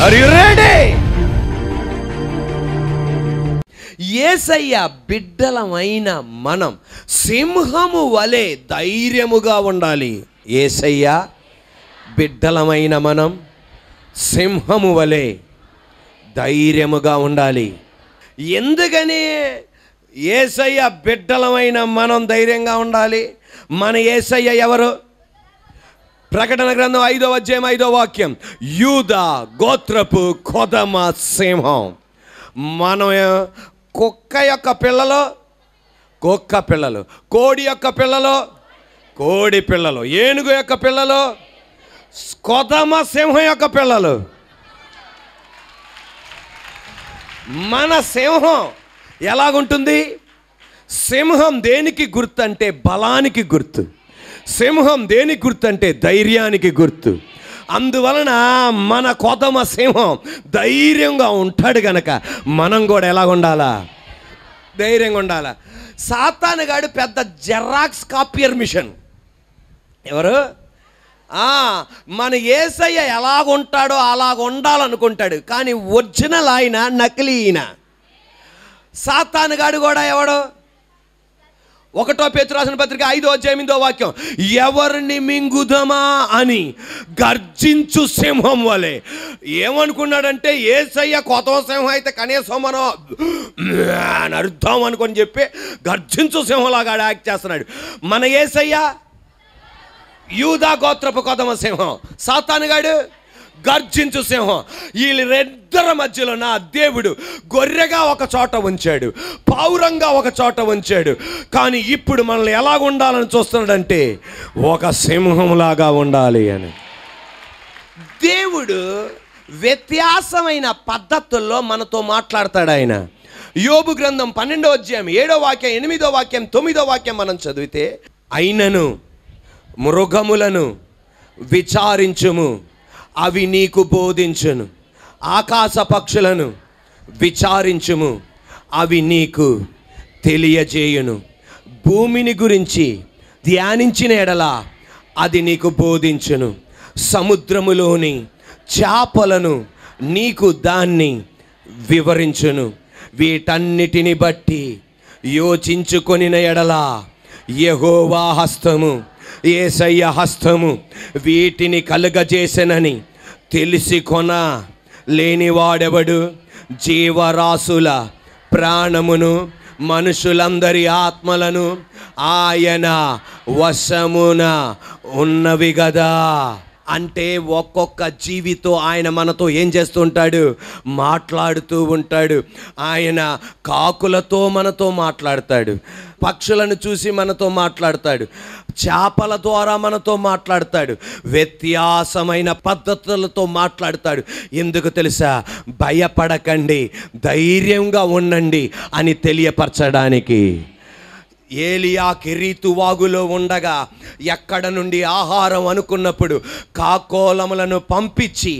Are you ready? యేసయ్య బిడ్డలమైన మనం సింహము వలె ధైర్యముగా ఉండాలి. యేసయ్య బిడ్డలమైన మనం సింహము వలె ధైర్యముగా ఉండాలి. ఎందుకని యేసయ్య బిడ్డలమైన మనం ధైర్యంగా ఉండాలి? మన యేసయ్య ఎవరు? ప్రకటన గ్రంథం 5వ అధ్యాయం 5వ వాక్యం, యూదా గోత్రపు కొదమ సింహం. మనం కుక్క యొక్క పిల్లలు కుక్క పిల్లలు, కోడి యొక్క పిల్లలు కోడి పిల్లలు, ఏనుగు యొక్క పిల్లలు కొదమ సింహం యొక్క పిల్లలు. మన సింహం ఎలాగుంటుంది? సింహం దేనికి గుర్తు అంటే బలానికి గుర్తు. సింహం దేనికి గుర్తు అంటే ధైర్యానికి గుర్తు. అందువలన మన కొదమ సింహం ధైర్యంగా ఉంటాడు గనక మనం కూడా ఎలా ఉండాలా? ధైర్యంగా ఉండాలా. సాతానుగాడు పెద్ద జెరాక్స్ కాపియర్ మిషన్. ఎవరు? మన యేసయ్య ఎలాగుంటాడో అలాగ ఉండాలనుకుంటాడు, కానీ ఒరిజినల్ ఆయన నకిలీ ఈయన. సాతానుగాడు కూడా ఎవడు? 1 పేతురు రాసిన పత్రిక 5వ అధ్యాయం 8వ వాక్యం, ఎవరిని మింగుదమా అని గర్జించు సింహం వలె. ఏమనుకున్నాడంటే యేసయ్య కొత్త సింహం అయితే కనీసం మనం అర్థం అనుకొని చెప్పి గర్జించు సింహంలాగా యాక్ట్ చేస్తున్నాడు. మన యేసయ్య యూదా గోత్రపు కొదమ సింహం, సాతానుగాడు గర్జించు సింహం. వీళ్ళిద్దరి మధ్యలో నా దేవుడు గొర్రెగా ఒక చోట ఉంచాడు, పౌరంగా ఒక చోట ఉంచాడు. కానీ ఇప్పుడు మనల్ని ఎలా ఉండాలని చూస్తున్నాడంటే ఒక సింహంలాగా ఉండాలి అని. దేవుడు వ్యత్యాసమైన పద్ధతుల్లో మనతో మాట్లాడతాడు ఆయన. యోబు గ్రంథం 12వ అధ్యాయం 7వ వాక్యం 8వ వాక్యం 9వ వాక్యం మనం చదివితే, అయినను మృగములను విచారించుము, అవి నీకు బోధించును. ఆకాశ పక్షులను విచారించుము, అవి నీకు తెలియజేయును. భూమిని గురించి ధ్యానించిన ఎడల అది నీకు బోధించును. సముద్రములోని చేపలను నీకు దాన్ని వివరించును. వీటన్నిటిని బట్టి యోచించుకొనిన ఎడల యెహోవా హస్తము, యేసయ్య హస్తము వీటిని కలుగజేసెనని తెలిసి కొన లేనివాడెవడు? జీవరాశుల ప్రాణమును మనుషులందరి ఆత్మలను ఆయన వశమున ఉన్నవి గదా. అంటే ఒక్కొక్క జీవితో ఆయన మనతో ఏం చేస్తూ ఉంటాడు? మాట్లాడుతూ ఉంటాడు. ఆయన కాకులతో మనతో మాట్లాడతాడు, పక్షులను చూసి మనతో మాట్లాడతాడు, చేపల ద్వారా మనతో మాట్లాడతాడు, వ్యత్యాసమైన పద్ధతులతో మాట్లాడతాడు. ఎందుకు తెలుసా? భయపడకండి, ధైర్యంగా ఉండండి అని తెలియపరచడానికి. ఏలియా కెరీతు వాగులో ఉండగా ఎక్కడ నుండి ఆహారం అనుకున్నప్పుడు కాకోలములను పంపించి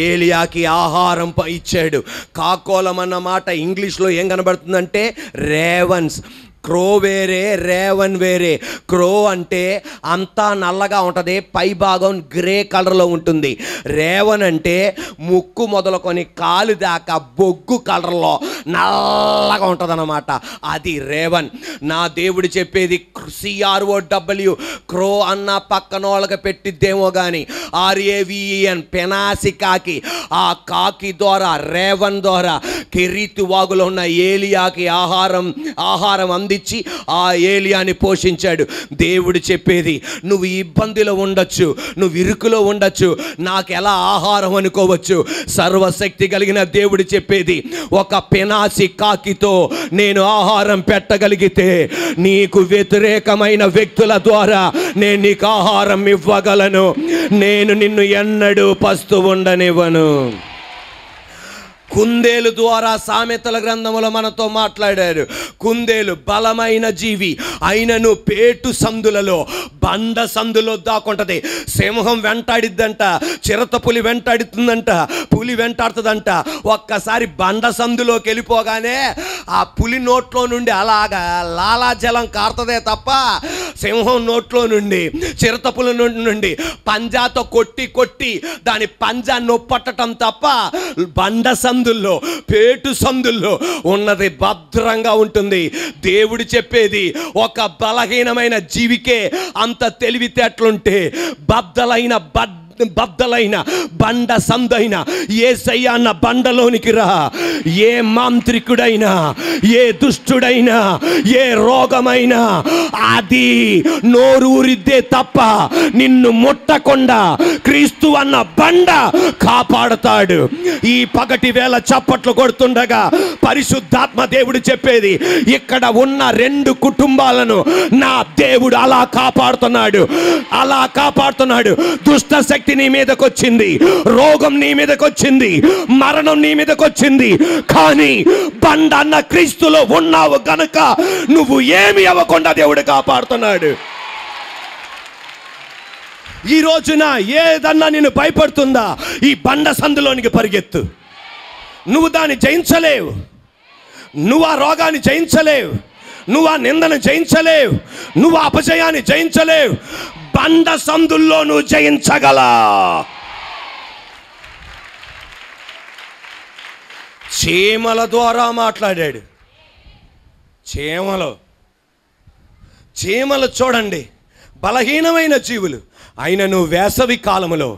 ఏలియాకి ఆహారం ఇచ్చాడు. కాకోలం అన్న మాట ఇంగ్లీష్లో ఏం కనబడుతుందంటే రేవన్స్. క్రో వేరే, రేవన్ వేరే. క్రో అంటే అంతా నల్లగా ఉంటుంది, పై భాగం గ్రే కలర్లో ఉంటుంది. రేవన్ అంటే ముక్కు మొదలుకొని కాలు దాకా బొగ్గు కలర్లో నల్లగా ఉంటుంది అన్నమాట, అది రేవన్. నా దేవుడు చెప్పేది CROW, క్రో అన్న పక్కన వాళ్ళకి పెట్టిద్దేమో కానీ RAVEN పెనాసి కాకి. ఆ కాకి ద్వారా, రేవన్ ద్వారా కెరీతు వాగులో ఉన్న ఏలియాకి ఆహారం అందించి ఆ ఏలియాని పోషించాడు. దేవుడు చెప్పేది, నువ్వు ఇబ్బందిలో ఉండొచ్చు, నువ్వు ఇరుకులో ఉండొచ్చు, నాకు ఎలా ఆహారం అనుకోవచ్చు. సర్వశక్తి కలిగిన దేవుడు చెప్పేది, ఒక పెనాసి కాకితో నేను ఆహారం పెట్టగలిగితే నీకు వ్యతిరేకమైన వ్యక్తుల ద్వారా నేను నీకు ఆహారం ఇవ్వగలను. నేను నిన్ను ఎన్నడూ పస్తు ఉండనివ్వను. కుందేలు ద్వారా సామెతల గ్రంథంలో మనతో మాట్లాడారు. కుందేలు బలమైన జీవి, అయినను పేటు సందులలో, బండ సందులో దాక్కుంటది. సింహం వెంటాడిద్దంట, చిరత పులి వెంటాడుతుందంట, పులి వెంటాడుతుందంట. ఒక్కసారి బండ సందులోకి వెళ్ళిపోగానే ఆ పులి నోట్లో నుండి అలాగా లాలాజలం కారుతుందే తప్ప సింహం నోట్లో నుండి, చిరతపుల నుండి పంజాతో కొట్టి కొట్టి దాని పంజా నొప్పట్టడం తప్ప బండ సందుల్లో, పేటు సందుల్లో ఉన్నది భద్రంగా ఉంటుంది. దేవుడు చెప్పేది, ఒక బలహీనమైన జీవికే అంత తెలివితేటలుంటే బద్దలైన బండ సందైన యేసయ్య అన్న బండలోనికి రా. ఏ మాంత్రికుడైనా, ఏ దుష్టుడైనా, ఏ రోగమైనా అది నోరూరిద్దే తప్ప నిన్ను ముట్టకుండా క్రీస్తు అన్న బండ కాపాడుతాడు. ఈ పగటి వేళ చప్పట్లు కొడుతుండగా పరిశుద్ధాత్మ దేవుడు చెప్పేది, ఇక్కడ ఉన్న 2 కుటుంబాలను నా దేవుడు అలా కాపాడుతున్నాడు, అలా కాపాడుతున్నాడు. దుష్ట శక్తి నీ మీదకి వచ్చింది, రోగం నీ మీదకి వచ్చింది, మరణం నీ మీదకి వచ్చింది, కానీ బండ అన్న క్రీస్తులో ఉన్నావు గనుక నువ్వు ఏమి అవ్వకుండా దేవుడు కాపాడుతున్నాడు. ఈ రోజున ఏదన్నా నిన్ను భయపడుతుందా, ఈ బండ సందులోనికి పరిగెత్తు. నువ్వు దాన్ని జయించలేవు, నువ్వు ఆ రోగాన్ని జయించలేవు, నువ్వు ఆ నిందను జయించలేవు, నువ్వు ఆ అపజయాన్ని జయించలేవు. బండ సందుల్లో నువ్వు జయించగల. చీమల ద్వారా మాట్లాడాడు. చీమలు చూడండి, బలహీనమైన జీవులు, అయినను వేసవి కాలములో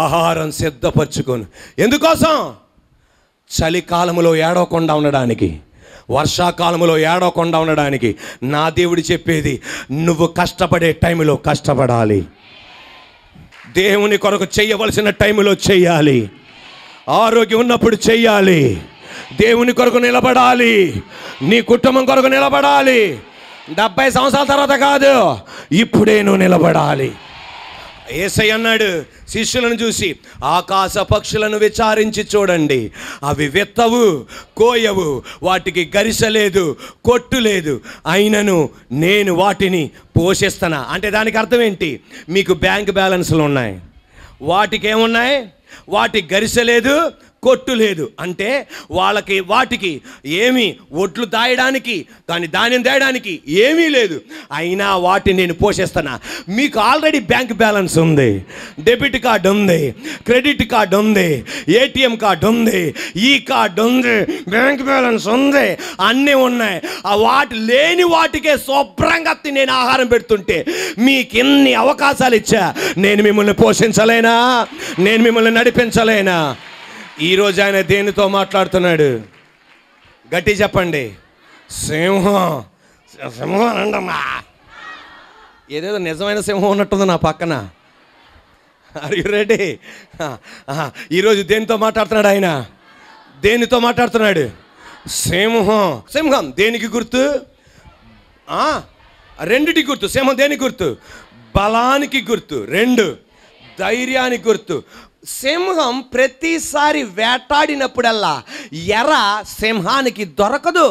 ఆహారం సిద్ధపరచుకోను. ఎందుకోసం? చలికాలంలో ఏడవకుండా ఉండడానికి, వర్షాకాలంలో ఏడవకుండా ఉండడానికి. నా దేవుడు చెప్పేది, నువ్వు కష్టపడే టైంలో కష్టపడాలి, దేవుని కొరకు చేయవలసిన టైంలో చెయ్యాలి, ఆరోగ్యం ఉన్నప్పుడు చెయ్యాలి, దేవుని కొరకు నిలబడాలి, నీ కుటుంబం కొరకు నిలబడాలి. 70 సంవత్సరాల తర్వాత కాదు, ఇప్పుడే నువ్వు నిలబడాలి. యేసయ్య అన్నాడు శిష్యులను చూసి, ఆకాశ పక్షులను విచారించి చూడండి, అవి విత్తవు, కోయవు, వాటికి గరిసె లేదు, కొట్టు లేదు, అయినను నేను వాటిని పోషిస్తానా. అంటే దానికి అర్థం ఏంటి? మీకు బ్యాంక్ బ్యాలెన్స్లు ఉన్నాయి, వాటికి ఏమున్నాయి? వాటికి గరిసె లేదు, కొట్టు లేదు. అంటే వాటికి ఏమి ఒడ్లు దాయడానికి కానీ ధాన్యం దాయడానికి ఏమీ లేదు, అయినా వాటిని నేను పోషిస్తానా. మీకు ఆల్రెడీ బ్యాంక్ బ్యాలెన్స్ ఉంది, డెబిట్ కార్డు ఉంది, క్రెడిట్ కార్డు ఉంది, ఏటీఎం కార్డు ఉంది, ఈ కార్డు ఉంది, బ్యాంక్ బ్యాలెన్స్ ఉంది, అన్నీ ఉన్నాయి. వాటి లేని వాటికే శుభ్రంగా నేను ఆహారం పెడుతుంటే మీకు ఎన్ని అవకాశాలు ఇచ్చా, నేను మిమ్మల్ని పోషించలేనా? నేను మిమ్మల్ని నడిపించలేనా? ఈరోజు ఆయన దేనితో మాట్లాడుతున్నాడు? గట్టి చెప్పండి. సింహం అండమ్మా. ఏదేదో నిజమైన సింహం ఉన్నట్టుంది నా పక్కన. Are you ready? ఈరోజు దేనితో మాట్లాడుతున్నాడు ఆయన? దేనితో మాట్లాడుతున్నాడు? సింహం దేనికి గుర్తు? రెండిటి గుర్తు. సింహం దేనికి గుర్తు? బలానికి గుర్తు. 2 ధైర్యానికి గుర్తు. సింహం ప్రతిసారి వేటాడినప్పుడల్లా ఎర సింహానికి దొరకదు.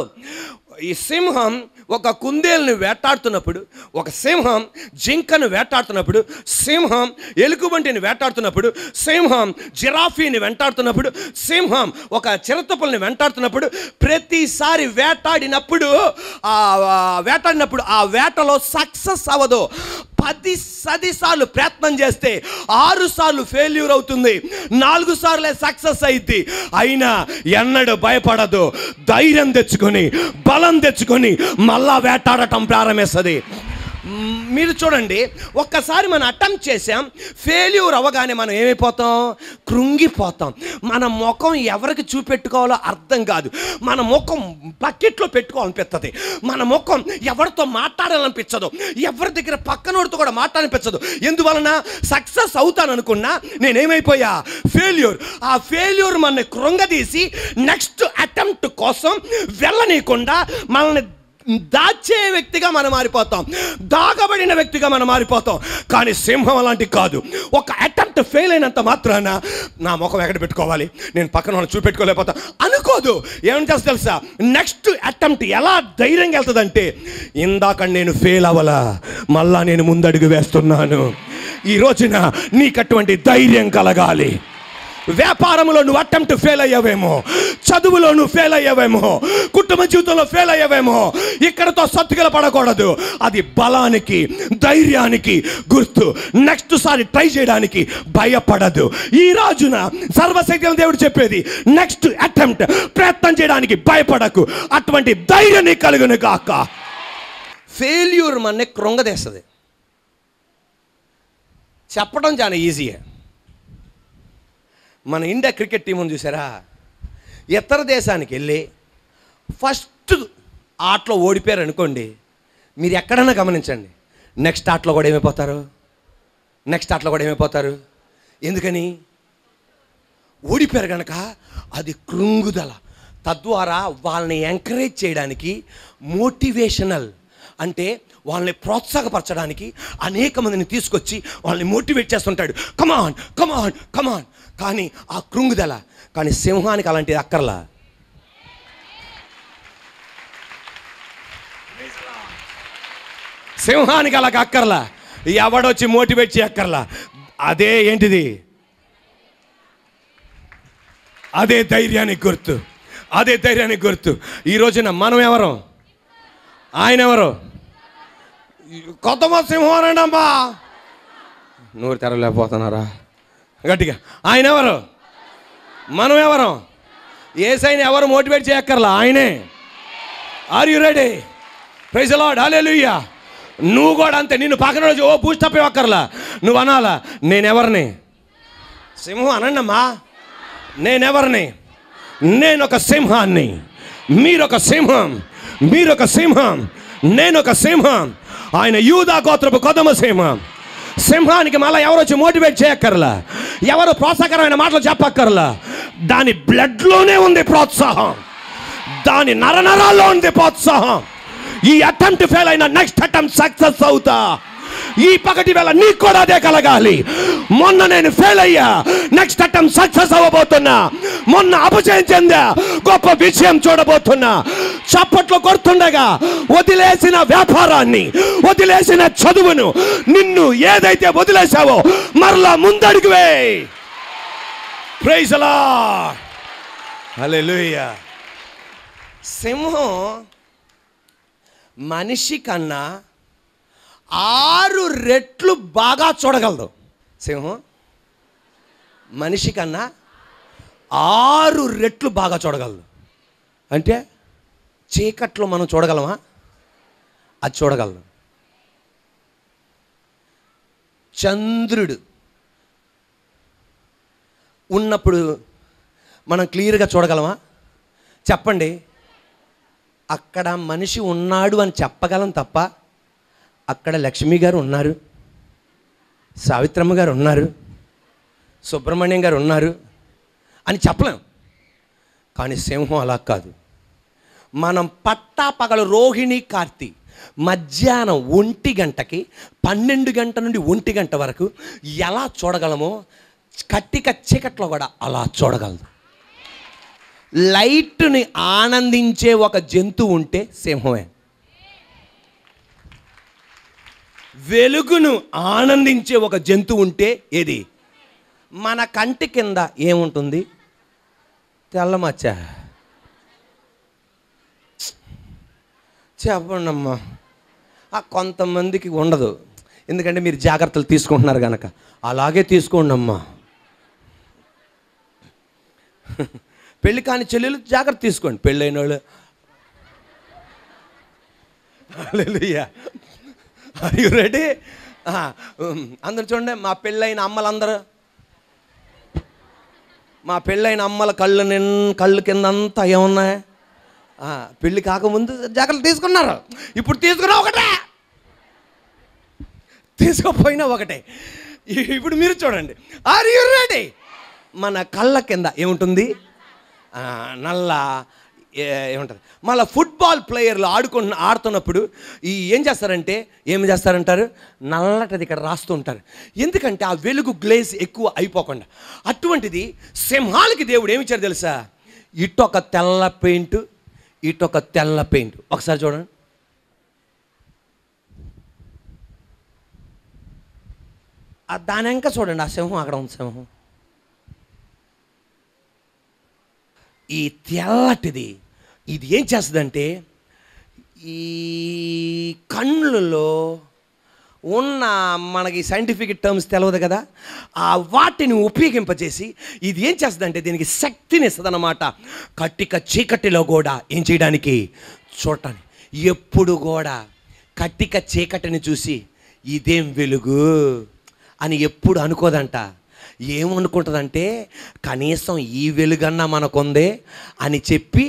ఈ సింహం ఒక కుందేలుని వేటాడుతున్నప్పుడు, ఒక సింహం జింకను వేటాడుతున్నప్పుడు, సింహం ఎలుగుబంటిని వేటాడుతున్నప్పుడు, సింహం జిరాఫీని వెంటాడుతున్నప్పుడు, సింహం ఒక చిరతపుల్ని వెంటాడుతున్నప్పుడు, ప్రతిసారి వేటాడినప్పుడు ఆ వేటలో సక్సెస్ అవ్వదు. 10 సార్లు ప్రయత్నం చేస్తే 6 సార్లు ఫెయిల్యూర్ అవుతుంది, 4 సార్లే సక్సెస్ అయింది. అయినా ఎన్నడూ భయపడదు, ధైర్యం తెచ్చుకొని, బలం తెచ్చుకొని మళ్ళా వేటాడటం ప్రారంభిస్తుంది. మీరు చూడండి, ఒక్కసారి మనం అటెంప్ట్ చేసాం, ఫెయిల్యూర్ అవ్వగానే మనం ఏమైపోతాం? కృంగిపోతాం. మన ముఖం ఎవరికి చూపెట్టుకోవాలో అర్థం కాదు, మన ముఖం బకెట్లో పెట్టుకోవాలనిపిస్తుంది, మన ముఖం ఎవరితో మాట్లాడాలనిపించదు, ఎవరి దగ్గర పక్కనోడితో కూడా మాట్లాడనిపించదు. ఎందువలన? సక్సెస్ అవుతాననుకున్నా నేనేమైపోయా? ఫెయిల్యూర్. ఆ ఫెయిల్యూర్ మనల్ని కృంగదీసి నెక్స్ట్ అటెంప్ట్ కోసం వెళ్ళనీయకుండా మనల్ని దాచే వ్యక్తిగా మనం మారిపోతాం, దాగబడిన వ్యక్తిగా మనం మారిపోతాం. కానీ సింహం అలాంటి కాదు. ఒక అటెంప్ట్ ఫెయిల్ అయినంత మాత్రాన నా ముఖం ఎక్కడ పెట్టుకోవాలి, నేను పక్కన వాళ్ళని చూపెట్టుకోలేకపోతా అనుకోదు. ఏమని చేస్తా తెలుసా? నెక్స్ట్ అటెంప్ట్ ఎలా ధైర్యంగా వెళ్తుందంటే, ఇందాక నేను ఫెయిల్ అవ్వలా, మళ్ళా నేను ముందడుగు వేస్తున్నాను. ఈ రోజున నీకు అటువంటి ధైర్యం కలగాలి. వ్యాపారంలో నువ్వు అటెంప్ట్ ఫెయిల్ అయ్యావేమో, చదువులో నువ్వు ఫెయిల్ అయ్యావేమో, కుటుంబ జీవితంలో ఫెయిల్ అయ్యావేమో, ఇక్కడతో సత్తుగల పడకూడదు. అది బలానికి, ధైర్యానికి గుర్తు. నెక్స్ట్ సారి ట్రై చేయడానికి భయపడదు. ఈ రోజున సర్వశక్తి దేవుడు చెప్పేది, నెక్స్ట్ అటెంప్ట్, ప్రయత్నం చేయడానికి భయపడకు. అటువంటి ధైర్యాన్ని కలుగును గాక. ఫెయిల్యూర్ మన కృంగదేస్తుంది. చెప్పడం చాలా ఈజీయే. మన ఇండియా క్రికెట్ టీం ఉంది చూసారా, ఇతర దేశానికి వెళ్ళి ఫస్ట్ ఆటలో ఓడిపోయారు అనుకోండి, మీరు ఎక్కడైనా గమనించండి, నెక్స్ట్ ఆటలో కూడా ఏమైపోతారు. ఎందుకని? ఓడిపోయారు కనుక అది కృంగుదల. తద్వారా వాళ్ళని ఎంకరేజ్ చేయడానికి, మోటివేషనల్ అంటే వాళ్ళని ప్రోత్సాహపరచడానికి అనేక మందిని తీసుకొచ్చి వాళ్ళని మోటివేట్ చేస్తుంటాడు. కమాన్ కమాన్ కమాన్. కానీ ఆ కృంగుదల, కానీ సింహానికి అలాంటిది అక్కర్లా. సింహానికి అలాగ అక్కర్లా. ఎవడొచ్చి మోటివేట్ చేయక్కర్లా. అదే ఏంటిది? అదే ధైర్యానికి గుర్తు. ఈ రోజున మనం ఎవరు? ఆయన ఎవరు? కొత్త సింహం అనండి అమ్మా. నూరు తెరలేకపోతున్నారా గట్టిగా? ఆయన ఎవరు? మనం ఎవరు? యేసయ్యని ఎవరు మోటివేట్ చేయక్కర్లా, ఆయనే. Are you ready? Praise the Lord, hallelujah. నువ్వు కూడా అంతే. నిన్ను పక్కన రోజు బూస్ట్ అప్ ఇవ్వక్కర్లా. నువ్వు అనాలా, నేనెవరిని? సింహం అనండి అమ్మా. నేనెవరిని? నేనొక సింహాన్ని. మీరొక సింహం. నేనొక సింహం. ఆయన యూదా గోత్రపు కొదమ సింహం. సింహానికి మళ్ళీ ఎవరు వచ్చి మోటివేట్ చేయక్కర్లా, ఎవరు ప్రోత్సాహకరమైన మాటలు చెప్పక్కర్లా. దాని బ్లడ్లోనే ఉంది ప్రోత్సాహం, దాని నరనరాల్లో ఉంది ప్రోత్సాహం. ఈ అటెంప్ట్ ఫెయిల్ అయినా నెక్స్ట్ అటెంప్ట్ సక్సెస్ అవుతా. ఈ పగటి వేళ నీకు కూడా అదే కలగాలి. మొన్న నేను ఫెయిల్ అయ్యా, నెక్స్ట్ అటెంప్ట్ సక్సెస్ అవ్వబోతున్నా. మొన్న అపజయం చెందా, గొప్ప విజయం చూడబోతున్నా. చప్పట్లు కొడుతుండగా వదిలేసిన వ్యాపారాన్ని, వదిలేసిన చదువును, నిన్ను ఏదైతే వదిలేసావో మరలా ముందడుగు వేయ్. ప్రైజ్ ది లార్డ్, హల్లెలూయా. సింహం మనిషి కన్నా 6 రెట్లు బాగా చూడగలదు. సింహం మనిషి కన్నా 6 రెట్లు బాగా చూడగలదు. అంటే చీకట్లో మనం చూడగలమా? అది చూడగలదు. చంద్రుడు ఉన్నప్పుడు మనం క్లియర్గా చూడగలమా? చెప్పండి. అక్కడ మనిషి ఉన్నాడు అని చెప్పగలం తప్ప, అక్కడ లక్ష్మి గారు ఉన్నారు, సావిత్రమ్మ గారు ఉన్నారు, సుబ్రహ్మణ్యం గారు ఉన్నారు అని చెప్పలేం. కానీ సింహం అలా కాదు. మనం పట్టాపగలు రోహిణి కార్తీ మధ్యాహ్నం 1 గంటకి 12 గంట నుండి 1 గంట వరకు ఎలా చూడగలమో కట్టిక చీకట్లో కూడా అలా చూడగలదు. లైట్ని ఆనందించే ఒక జంతువు ఉంటే సింహమే. వెలుగును ఆనందించే ఒక జంతువు ఉంటే ఏది? మన కంటి కింద ఏముంటుంది? తెల్లమచ్చ. చెప్పండి అమ్మా. కొంతమందికి ఉండదు, ఎందుకంటే మీరు జాగ్రత్తలు తీసుకుంటున్నారు కనుక. అలాగే తీసుకోండి అమ్మా. పెళ్ళి కాని చెల్లెలు జాగ్రత్త తీసుకోండి. పెళ్ళైన వాళ్ళు హల్లెలూయా. Are you ready? అందరు చూడండి. మా పెళ్ళైన అమ్మల కళ్ళు కింద అంతా ఏమున్నాయి? పెళ్ళి కాకముందు జాగ్రత్తలు తీసుకున్నారు, ఇప్పుడు తీసుకున్నా ఒకటే, తీసుకోపోయినా ఒకటే. ఇప్పుడు మీరు చూడండి. Are you ready? మన కళ్ళ కింద ఏముంటుంది? నల్ల ఏముంటుంది. మళ్ళీ ఫుట్బాల్ ప్లేయర్లు ఆడుతున్నప్పుడు ఏం చేస్తారంటారు? నల్లటిది ఇక్కడ రాస్తూ ఉంటారు. ఎందుకంటే ఆ వెలుగు గ్లేజ్ ఎక్కువ అయిపోకుండా. అటువంటిది సింహాలకి దేవుడు ఏమిచ్చారు తెలుసా? ఇటొక తెల్ల పెయింట్, ఇటొక తెల్ల పెయింట్. ఒకసారి చూడండి. దాని వెనక చూడండి, ఆ సింహం అక్కడ ఉంది. సింహం ఈ తెల్లటిది ఇది ఏం చేస్తుందంటే, ఈ కళ్ళులో ఉన్న మనకి సైంటిఫిక్ టర్మ్స్ తెలియదు కదా, ఆ వాటిని ఉపయోగింపజేసి ఇది ఏం చేస్తుందంటే దీనికి శక్తిని ఇస్తుంది అన్నమాట. కట్టిక చీకటిలో కూడా ఏం చేయడానికి, చూడటానికి. ఎప్పుడు కూడా కట్టిక చీకటిని చూసి ఇదేం వెలుగు అని ఎప్పుడు అనుకోదంట. ఏమనుకుంటుందంటే కనీసం ఈ వెలుగన్నా మనకుందే అని చెప్పి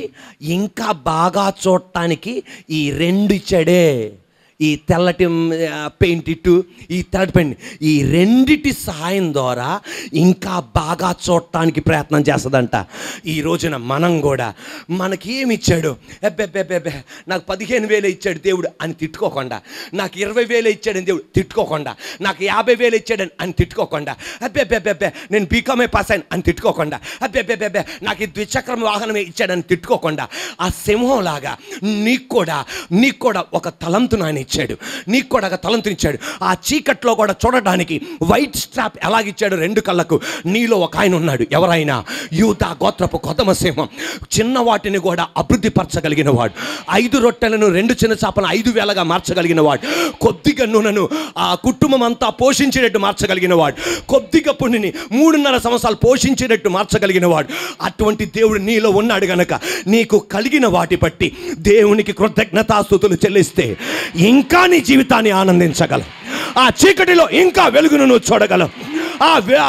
ఇంకా బాగా చూడటానికి ఈ రెండు ఇచ్చాడే, ఈ తెల్లటి పెయింట్ ఇటు, ఈ తెల్లటి పెయింట్, ఈ రెండిటి సహాయం ద్వారా ఇంకా బాగా చూడటానికి ప్రయత్నం చేస్తుందంట. ఈ రోజున మనం కూడా మనకి ఏమి ఇచ్చాడు, ఎబ్బెబ్బెబ్బెబ్బే నాకు 15,000 ఇచ్చాడు దేవుడు అని తిట్టుకోకుండా, నాకు 20,000 ఇచ్చాడని దేవుడు తిట్టుకోకుండా, నాకు 50,000 ఇచ్చాడని అని తిట్టుకోకుండా, అబ్బెబ్బెబ్బెబ్బే నేను బీకామే పాస్ అయ్యాను అని తిట్టుకోకుండా, అబ్బెబ్బెబ్బెబ్బే నాకు ఈ ద్విచక్ర వాహనమే ఇచ్చాడని తిట్టుకోకుండా, ఆ సింహంలాగా నీకు కూడా ఒక తలంతును ఆయన ఇచ్చాడు, నీకు కూడా ఒక తలంతుని ఇచ్చాడు. ఆ చీకట్లో కూడా చూడడానికి వైట్ స్ట్రాప్ ఎలాగిచ్చాడు 2 కళ్ళకు. నీలో ఒక ఆయన ఉన్నాడు, ఎవరైనా యూదా గోత్రపు కొదమ సింహం. చిన్న వాటిని కూడా అభివృద్ధి పరచగలిగిన వాడు, 5 రొట్టెలను 2 చిన్న చేపలను 5,000గా మార్చగలిగిన వాడు, కొద్దిగా నూనెను ఆ కుటుంబం అంతా పోషించేటట్టు మార్చగలిగిన వాడు, కొద్దిగా పుణ్యని 3.5 సంవత్సరాలు పోషించేటట్టు మార్చగలిగిన వాడు. అటువంటి దేవుడు నీలో ఉన్నాడు గనక నీకు కలిగిన వాటి బట్టి దేవునికి కృతజ్ఞతాస్తుతులు చెల్లిస్తే ఇంకా నీ జీవితాన్ని ఆనందించగలవు. ఆ చీకటిలో ఇంకా వెలుగును నువ్వు చూడగలవు.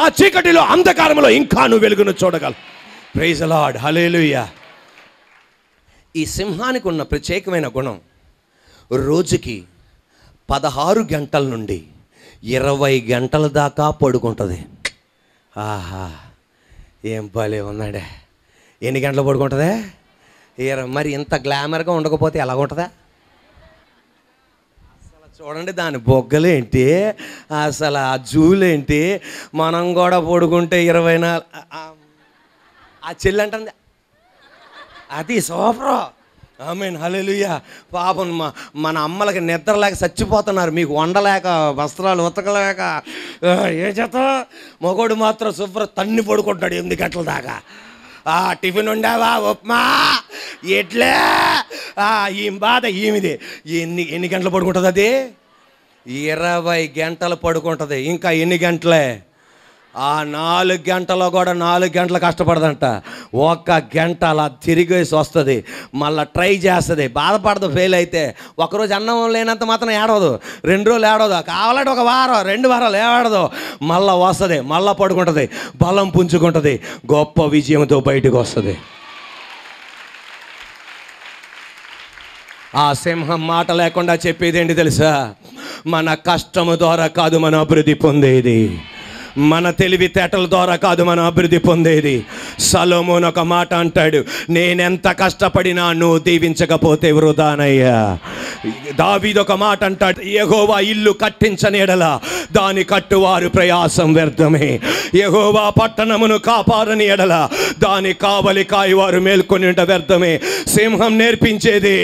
ఆ చీకటిలో అంధకారంలో ఇంకా నువ్వు వెలుగును చూడగలవు. ప్రైజ్ ది లార్డ్, హల్లెలూయా. ఈ సింహానికి ఉన్న ప్రత్యేకమైన గుణం, రోజుకి 16 గంటల నుండి 20 గంటల దాకా పడుకుంటుంది. ఆహా, ఏం భలే ఉన్నాడే. ఎన్ని గంటలు పడుకుంటుందే? మరి ఇంత గ్లామర్గా ఉండకపోతే ఎలా ఉంటుందా? చూడండి, దాని బొగ్గలేంటి, అసలు ఆ జూలేంటి. మనం కూడా పడుకుంటే 24. ఆ చెల్లి అంటుంది అది సూపరు. ఆమేన్, హల్లెలూయా. పాపం మన అమ్మలకి నిద్ర లేక చచ్చిపోతున్నారు, మీకు వండలేక వస్త్రాలు ఉతకలేక. ఏ చేత మగోడు మాత్రం శుభ్ర తన్ని పడుకుంటాడు 8 గంటల దాకా. టిఫిన్ ఉండవా, ఉప్మా, ఎట్లే ఈ బాధ ఈమెది. ఎన్ని గంటలు పడుకుంటుంది అది? 20 గంటలు పడుకుంటుంది. ఇంకా ఎన్ని గంటలే? ఆ 4 గంటలో కూడా 4 గంటలు కష్టపడదంట. 1 గంట అలా తిరిగేసి వస్తుంది, మళ్ళీ ట్రై చేస్తుంది, బాధపడదు. ఫెయిల్ అయితే ఒకరోజు అన్నం లేనంత మాత్రం ఏడవదు, 2 రోజులు ఏడవదు, కావాలంటే 1 వారం 2 వారాలు ఏడవదు, మళ్ళీ వస్తుంది, మళ్ళీ పడుకుంటుంది, బలం పుంజుకుంటుంది, గొప్ప విజయంతో బయటకు వస్తుంది. ఆ సింహం మాట లేకుండా చెప్పేది ఏంటి తెలుసా? మన కష్టము ద్వారా కాదు మనం అభివృద్ధి పొందేది, మన తెలివితేటల ద్వారా కాదు మనం అభివృద్ధి పొందేది. సొలొమోను ఒక మాట అంటాడు, నేనెంత కష్టపడినా నువ్వు దీవించకపోతే వృధానయ్యా. దావీదు ఒక మాట అంటాడు, యెహోవా ఇల్లు కట్టించని ఎడల దాని కట్టువారు ప్రయాసం వ్యర్థమే, యెహోవా పట్టణమును కాపాడని ఎడల దాని కావలి కాయవారు మేల్కొని ఉంట వ్యర్థమే. సింహం నేర్పించేది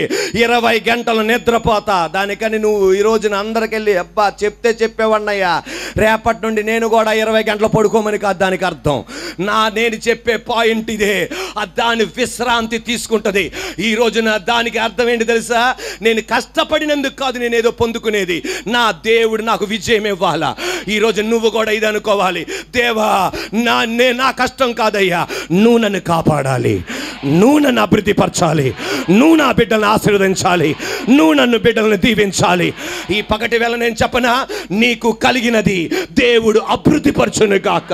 20 గంటలు నిద్రపోతా. దానికని నువ్వు ఈ రోజున అందరికెళ్ళి అబ్బా చెప్తే చెప్పేవాడినయ్యా, రేపటి నుండి నేను కూడా 20 గంటలు పడుకోమని కాదు దానికి అర్థం. నేను చెప్పే పాయింట్ ఇదే. దాని విశ్రాంతి తీసుకుంటుంది. ఈ రోజున దానికి అర్థం ఏంటి తెలుసా? నేను కష్టపడినందుకు కాదు నేను ఏదో పొందుకునేది, నా దేవుడు నాకు విజయం ఇవ్వాలా. ఈరోజు నువ్వు కూడా ఇది అనుకోవాలి, దేవా నా కష్టం కాదయ్యా, నువ్వు నన్ను కాపాడాలి, నువ్వు నన్ను అభివృద్ధి పరచాలి, నువ్వు నా బిడ్డలను ఆశీర్వదించాలి, నువ్వు నన్ను బిడ్డలను దీవించాలి. ఈ పగటి వేళ నేను చెప్పనా, నీకు కలిగినది దేవుడు అభివృద్ధి పరచును గాక.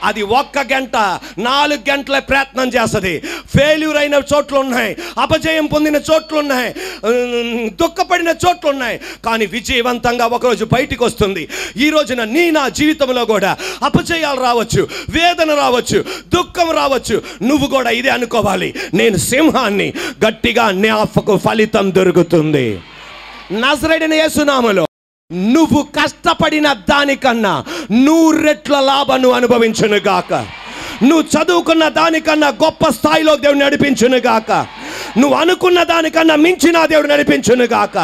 అది 1 గంట 4 గంటల ప్రయత్నం చేస్తుంది. ఫెయిల్యూర్ అయిన చోట్లు ఉన్నాయి, అపజయం పొందిన చోట్లు ఉన్నాయి, దుఃఖపడిన చోట్లు ఉన్నాయి, కానీ విజయవంతంగా ఒకరోజు బయటికి వస్తుంది. ఈ రోజున నా జీవితంలో కూడా అపజయాలు రావచ్చు, వేదన రావచ్చు, దుఃఖం రావచ్చు. నువ్వు కూడా ఇదే అనుకోవాలి, నేను సింహాన్ని, గట్టిగా నాకు ఫలితం దొరుకుతుంది. నజరేయుడైన యేసు నామములో నువ్వు కష్టపడిన దానికన్నా 100 రెట్ల లాభాన్ని అనుభవించును గాక. నువ్వు చదువుకున్న దానికన్నా గొప్ప స్థాయిలో దేవుడు నడిపించును గాక. నువ్వు అనుకున్న దానికన్నా మించిన దేవుడు నడిపించును గాక.